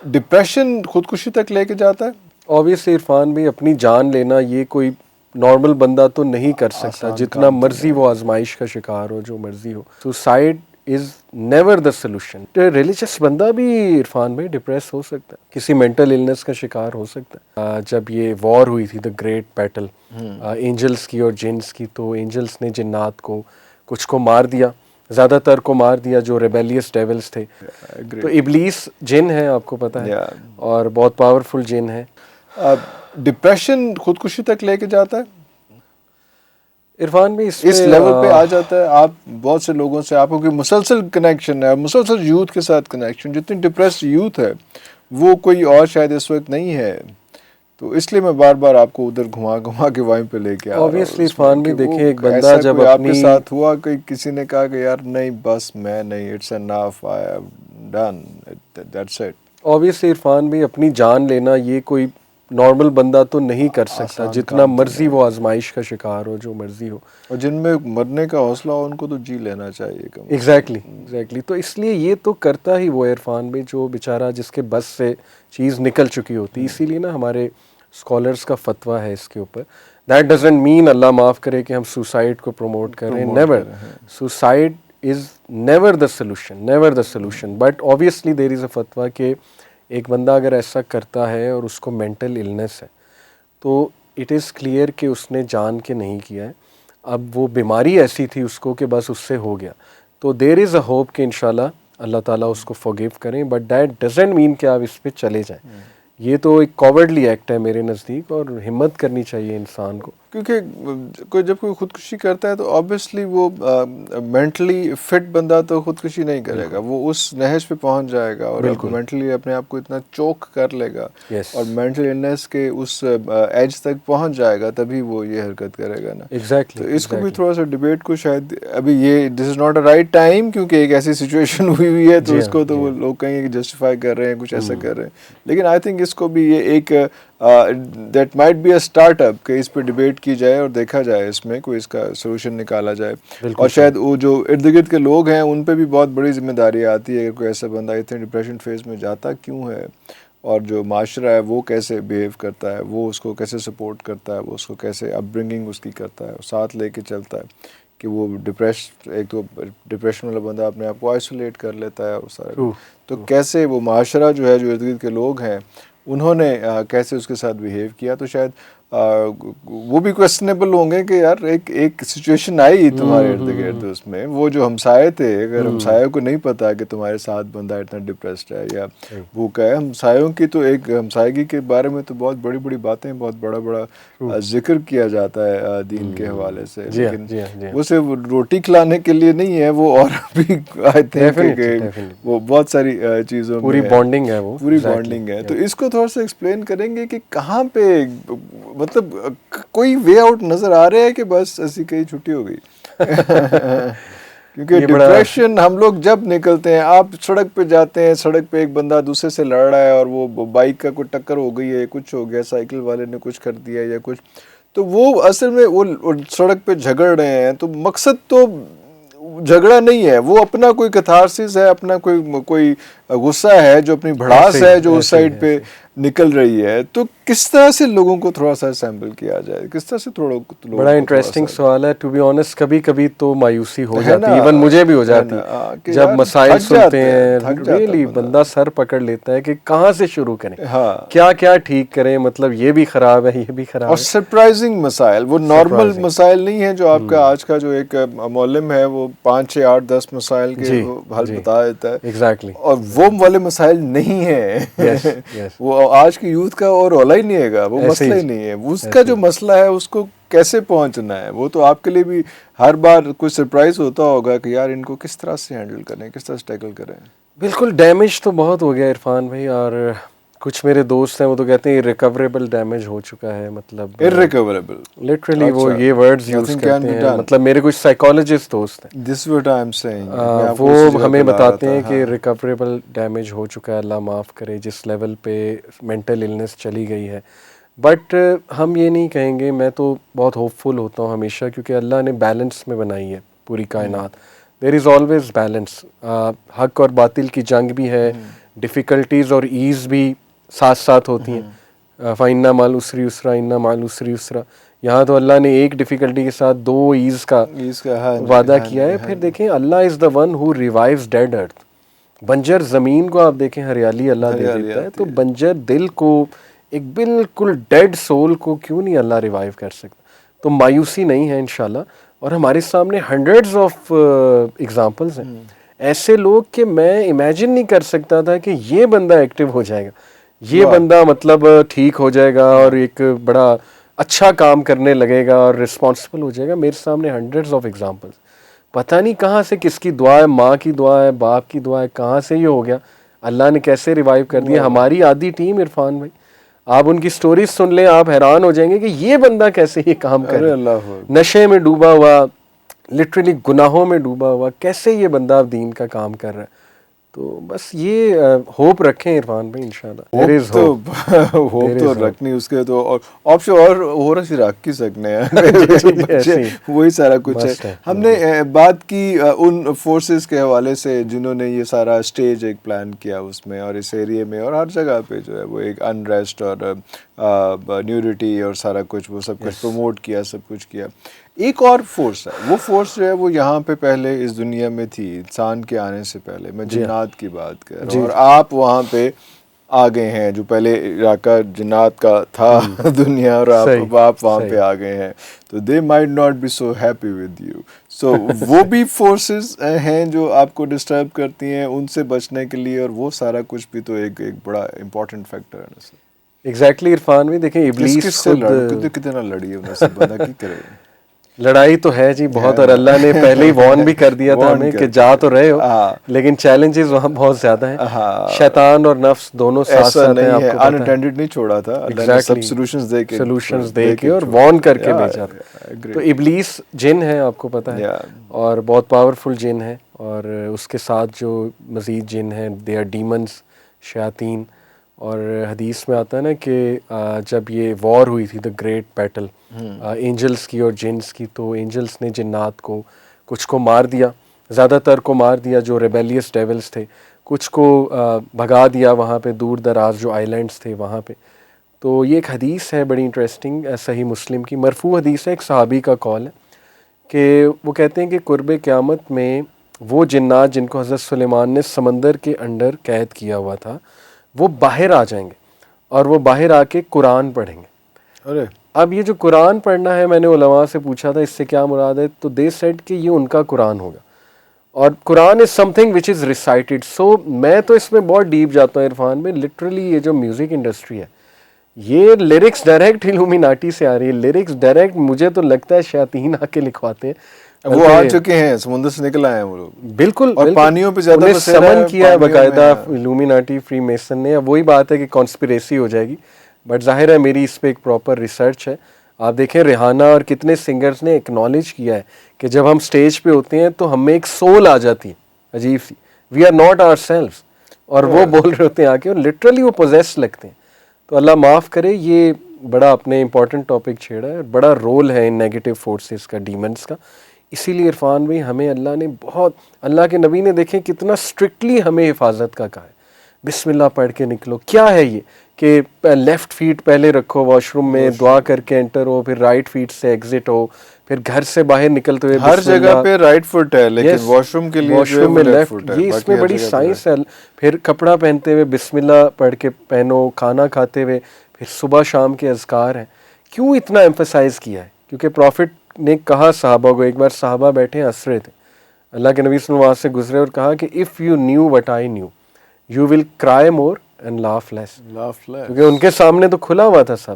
Depression खुदकुशी तक लेके जाता है? ऑब्वियसली इरफान भाई, अपनी जान लेना ये कोई नॉर्मल बंदा तो नहीं कर सकता, जितना मर्जी वो आजमाइश का शिकार हो, जो मर्जी हो। Suicide is never the solution. Religious बंदा भी इरफान भाई डिप्रेस हो सकता है, किसी मेंटल इलनेस का शिकार हो सकता है। जब ये वॉर हुई थी, द ग्रेट बैटल एंजल्स की और जिन्स की, तो एंजल्स ने जिन्नात को कुछ को मार दिया, ज़्यादातर को मार दिया जो रेबेलियस डेविल्स थे। तो इब्लीस जिन है, आपको पता है, और बहुत पावरफुल जिन है। डिप्रेशन खुदकुशी तक लेके जाता है इरफान भी इस लेवल पे आ जाता है? आप बहुत से लोगों से आपको कोई मुसलसल कनेक्शन है, मुसलसल यूथ के साथ कनेक्शन, जितनी डिप्रेस्ड यूथ है वो कोई और शायद इस वक्त नहीं है, तो इसलिए मैं बार बार आपको उधर घुमा घुमा के वहीं पे लेके आ रहा हूं। ऑब्वियसली इरफान भी देखिए, एक बंदा जब आपके साथ हुआ कि किसी ने कहा कि यार नहीं बस मैं नहीं, it's enough, I have done, that's it. Obviously Irfan भी अपनी जान लेना ये कोई नॉर्मल बंदा तो नहीं कर सकता, जितना मर्जी वो आजमाइश का शिकार हो, जो मर्जी हो। और जिनमें मरने का हौसला हो उनको तो जी लेना चाहिए। एग्जैक्टली। तो इसलिए ये तो करता ही वो इरफान भी, जो बेचारा जिसके बस से चीज़ निकल चुकी होती। इसीलिए ना हमारे स्कॉलर्स का फतवा है इसके ऊपर। दैट डजंट मीन, अल्लाह माफ़ करे, कि हम सुसाइड को प्रमोट करें। Never, suicide is never the solution. But obviously there is a फतवा कि एक बंदा अगर ऐसा करता है और उसको मेंटल इलनेस है, तो इट इज़ क्लियर कि उसने जान के नहीं किया है। अब वो बीमारी ऐसी थी उसको कि बस उससे हो गया, तो देयर इज़ अ होप कि इंशाल्लाह अल्लाह ताला उसको फॉरगिव करें। बट दैट डजंट मीन कि आप इस पे चले जाएं। ये तो एक कॉवर्डली एक्ट है मेरे नज़दीक, और हिम्मत करनी चाहिए इंसान को, क्योंकि जब कोई खुदकुशी करता है तो ऑब्वियसली वो मेंटली फिट बंदा तो खुदकुशी नहीं करेगा, वो उस नहज पे पहुंच जाएगा और मेंटली अपने आप को इतना चोक कर लेगा और मेंटल इलनेस के उस एज तक पहुंच जाएगा, तभी वो ये हरकत करेगा ना। तो इसको भी थोड़ा सा डिबेट को शायद अभी ये this is not a right time, क्योंकि एक ऐसी सिचुएशन हुई है तो इसको तो वो लोग कहेंगे कि जस्टिफाई कर रहे हैं, कुछ ऐसा कर रहे हैं। लेकिन आई थिंक इसको भी ये एक that might be a startup कि इस पे डिबेट की जाए और देखा जाए, इसमें कोई इसका सोल्यूशन निकाला जाए। और शायद वो जो इर्द गिर्द के लोग हैं उन पे भी बहुत बड़ी जिम्मेदारी आती है, अगर कोई ऐसा बंदा इतने डिप्रेशन फेज में जाता क्यों है, और जो माशरा है वो कैसे बिहेव करता है, वो उसको कैसे सपोर्ट करता है, वो उसको कैसे अपब्रिंगिंग उसकी करता है, साथ लेके चलता है कि वो एक तो डिप्रेशन वाला बंदा अपने आप को आइसोलेट कर लेता है और सारा, तो कैसे वो माशरा जो है, जो इर्द गिर्द के लोग हैं, उन्होंने कैसे उसके साथ बिहेव किया। तो शायद वो भी क्वेश्चनेबल होंगे कि यार एक सिचुएशन आई तुम्हारे इर्द गिर्द, उसमें वो जो हमसाये थे, अगर हमसायों को नहीं पता कि तुम्हारे साथ बंदा इतना डिप्रेस्ड है या भूखा है, हमसायों की तो एक हमसायगी के बारे में तो बहुत बड़ी बड़ी बातें, बहुत बड़ा बड़ा जिक्र किया जाता है दीन के हवाले से, लेकिन वो सिर्फ रोटी खिलाने के लिए नहीं है, वो और भी आई थिंक वो बहुत सारी चीज़ों पूरी बॉन्डिंग है, वो पूरी बॉन्डिंग है। तो इसको थोड़ा सा एक्सप्लेन करेंगे कि कहाँ पे, मतलब कोई वे आउट नजर आ रहा है कि बस ऐसी कहीं छुट्टी हो गई? क्योंकि डिप्रेशन हम लोग जब निकलते हैं, आप सड़क पे जाते हैं, सड़क पे एक बंदा दूसरे से लड़ रहा है और वो बाइक का कोई टक्कर हो गई है, कुछ हो गया, साइकिल वाले ने कुछ कर दिया या कुछ, तो वो असल में वो सड़क पे झगड़ रहे हैं, तो मकसद तो झगड़ा नहीं है, वो अपना कोई कथारसिस है, अपना कोई गुस्सा है, जो अपनी भड़ास है जो उस साइड पे निकल रही है। तो किस तरह से लोगों को थोड़ा सा सैम्पल किया जाए, किस तरह से बड़ा इंटरेस्टिंग सवाल है। टू बी ऑनेस्ट, कभी कभी तो मायूसी हो जाती है, इवन मुझे भी हो जाती है जब मसाइल सुनते हैं। रियली बंदा सर पकड़ लेता है कि कहाँ से शुरू करें, क्या क्या ठीक करें, मतलब ये भी खराब है, ये भी खराब है। और सरप्राइजिंग मसाइल, वो नॉर्मल मसाइल नहीं है जो आपका आज का जो एक मौलम है वो 5, 6, 8, 10 मसाइल के हल बता देता है। एग्जैक्टली। और वो वाले मसाइल नहीं है। वो आज की यूथ का और रौला ही नहीं है, वो मसला ही नहीं है। उसका जो मसला है उसको कैसे पहुंचना है, वो तो आपके लिए भी हर बार कोई सरप्राइज होता होगा कि यार इनको किस तरह से हैंडल करें, किस तरह से टैकल करें। बिल्कुल, डैमेज तो बहुत हो गया इरफान भाई, और कुछ मेरे दोस्त हैं वो तो कहते हैं इररिकवरेबल डैमेज हो चुका है, मतलब इररिकवरेबल, लिटरली वो ये वर्ड्स यूज करते हैं। मतलब मेरे कुछ साइकोलॉजिस्ट दोस्त हैं, this what I am saying, वो हमें बताते हैं कि रिकवरेबल डैमेज हो चुका है, अल्लाह माफ़ करे, जिस लेवल पे मेंटल इलनेस चली गई है। बट हम ये नहीं कहेंगे, मैं तो बहुत होपफुल होता हूँ हमेशा, क्योंकि अल्लाह ने बैलेंस में बनाई है पूरी कायनात। There is always balance. हक और बातिल की जंग भी है, डिफ़िकल्टीज़ और ईज़ भी साथ साथ होती हैं। फ़इन्ना माल उसरी उसरा इन्ना माल उसरी उसरा, यहाँ तो अल्लाह ने एक डिफ़िकल्टी के साथ 2 ईज़ का हाँ जी, वादा हाँ किया जी, है। हाँ फिर जी। देखें Allah is the one who revives dead earth. बंजर ज़मीन को आप देखें हरियाली अल्लाह दे हरियाली देता है, आती तो है। बंजर दिल को, एक बिल्कुल डेड सोल को क्यों नहीं अल्लाह रिवाइव कर सकता। तो मायूसी नहीं है इंशाल्लाह। और हमारे सामने हंड्रेड्स ऑफ एग्जांपल्स हैं ऐसे लोग कि मैं इमेजिन नहीं कर सकता था कि ये बंदा एक्टिव हो जाएगा, ये वाह। बंदा मतलब ठीक हो जाएगा और एक बड़ा अच्छा काम करने लगेगा और रिस्पॉन्सिबल हो जाएगा। मेरे सामने हंड्रेड्स ऑफ एग्जांपल्स, पता नहीं कहाँ से किसकी दुआ है, माँ की दुआ है, बाप की दुआ है, कहाँ से ये हो गया, अल्लाह ने कैसे रिवाइव कर दिया। हमारी आधी टीम इरफान भाई, आप उनकी स्टोरीज सुन लें, आप हैरान हो जाएंगे कि ये बंदा कैसे ये काम कर अरे रहा अल्लाह है, नशे में डूबा हुआ, लिटरली गुनाहों में डूबा हुआ, कैसे ये बंदा अब दीन का काम कर रहा है। तो बस ये होप रखें इरफान भाई, इंशाल्लाह there is hope, hope there तो इज होप। रखनी उसके तो, और ऑप्शन और अच्छी रख ही सकने हैं जी, बच्चे, ऐसे ही वही सारा कुछ है। मस्त है। हमने बात की उन फोर्सेस के हवाले से जिन्होंने ये सारा स्टेज एक प्लान किया उसमें, और इस एरिया में और हर जगह पे जो है वो एक अनरेस्ट और न्यूडिटी और सारा कुछ वो सब कुछ प्रमोट किया, सब कुछ किया। एक और फोर्स है, वो फोर्स जो है वो यहाँ पे पहले इस दुनिया में थी इंसान के आने से पहले, मैं जिन्नात की बात कर रहा हूँ, और आप वहाँ पे आ गए हैं, जो पहले इलाका जिन्नात का था दुनिया, और आप वहाँ पे आ गए हैं, तो they might not be so happy with you. So वो भी फोर्सेस हैं जो आपको डिस्टर्ब करती हैं, उनसे बचने के लिए, और वो सारा कुछ भी तो एक बड़ा इंपॉर्टेंट फैक्टर है ना सर। एग्जैक्टली इरफान भी देखें, इब्लीस खुद कितना लड़ी है उनसे, बंदा की करे। लड़ाई तो है जी बहुत, और अल्लाह ने पहले ही वॉर्न भी कर दिया था हमें कि जा तो रहे हो, लेकिन चैलेंजेस वहाँ बहुत ज्यादा हैं। शैतान और नफ्स दोनों साथ साथ हैं, आपको पता है, अनअटेंडेड नहीं छोड़ा था अल्लाह ने, सब सॉल्यूशंस दे के और वॉर्न करके भेजा था। तो इब्लीस जिन है, आपको पता है, और बहुत पावरफुल जिन है, और उसके साथ जो मजीद जिन हैं दे आर डीमंस, शयातीन। और हदीस में आता है ना कि जब ये वॉर हुई थी, द ग्रेट बैटल एंजल्स की और जिन्स की, तो एंजल्स ने जिन्नात को कुछ को मार दिया, ज़्यादातर को मार दिया जो रेबेलियस डेविल्स थे, कुछ को भगा दिया वहाँ पे दूर दराज जो आइलैंड्स थे वहाँ पे। तो ये एक हदीस है बड़ी इंटरेस्टिंग, सही मुस्लिम की मरफू हदीस है, एक सहाबी का कॉल है कि वो कहते हैं कि कुर्ब क़यामत में वो जिन्नात जिनको हज़रत सुलेमान ने समंदर के अंडर कैद किया हुआ था, वो बाहर आ जाएंगे और वो बाहर आके कुरान पढ़ेंगे। अरे अब ये जो कुरान पढ़ना है, मैंने उलमा से पूछा था इससे क्या मुराद है, तो दे सेड कि ये उनका कुरान होगा, और Quran is something which is recited. So मैं तो इसमें बहुत डीप जाता हूँ इरफान में। लिटरली ये जो म्यूज़िक इंडस्ट्री है, ये लिरिक्स डायरेक्ट इल्यूमिनाटी से आ रही है, लिरिक्स डायरेक्ट मुझे तो लगता है शयातीन आके लिखवाते हैं। वो आ चुके हैं, समुद्र से निकल आए हैं वो लोग, बिल्कुल, और पानियों पे ज्यादा समन किया है बाकायदा इल्यूमिनाटी फ्री मेसन ने। अब वही बात है कि कॉन्स्पिरेसी हो जाएगी, बट जाहिर है मेरी इस पे एक प्रॉपर रिसर्च है। आप देखें रिहाना और कितने सिंगर्स ने एक्नॉलेज किया है कि जब हम स्टेज पे होते हैं तो हमें एक सोल आ जाती है अजीब सी, वी आर नॉट आवरसेल्व्स, और वो बोल रहे होते हैं आके, और लिटरली वो पोजेस लगते हैं। तो अल्लाह माफ़ करे, ये बड़ा अपने इंपॉर्टेंट टॉपिक छेड़ा है, बड़ा रोल है इन नेगेटिव फोर्सेस का, डीमंस का। इसीलिए इरफान भाई हमें अल्लाह ने बहुत, अल्लाह के नबी ने देखें कितना स्ट्रिक्टली हमें हिफाजत का कहा है, बिस्मिल्लाह पढ़ के निकलो। क्या है ये कि लेफ़्ट फीट पहले रखो वॉशरूम में, दुआ करके एंटर हो, फिर राइट फीट से एग्जिट हो, फिर घर से बाहर निकलते हुए हर जगह पे राइट फुट है, लेकिन वॉशरूम के लिए वॉशरूम में लेफ्ट, ये इसमें बड़ी साइंस है। फिर कपड़ा पहनते हुए बिस्मिल्लाह पढ़ के पहनो, खाना खाते हुए फिर सुबह शाम के अज़कार हैं। क्यों इतना एम्फसाइज़ किया है? क्योंकि प्रॉफिट ने कहा सहाबा को, एक बार सहाबा बैठे हंस रहे थे, अल्लाह के नबी वहाँ से गुजरे और कहा कि if you knew what I knew you will cry more and laugh less. क्योंकि उनके सामने तो खुला हुआ था सब,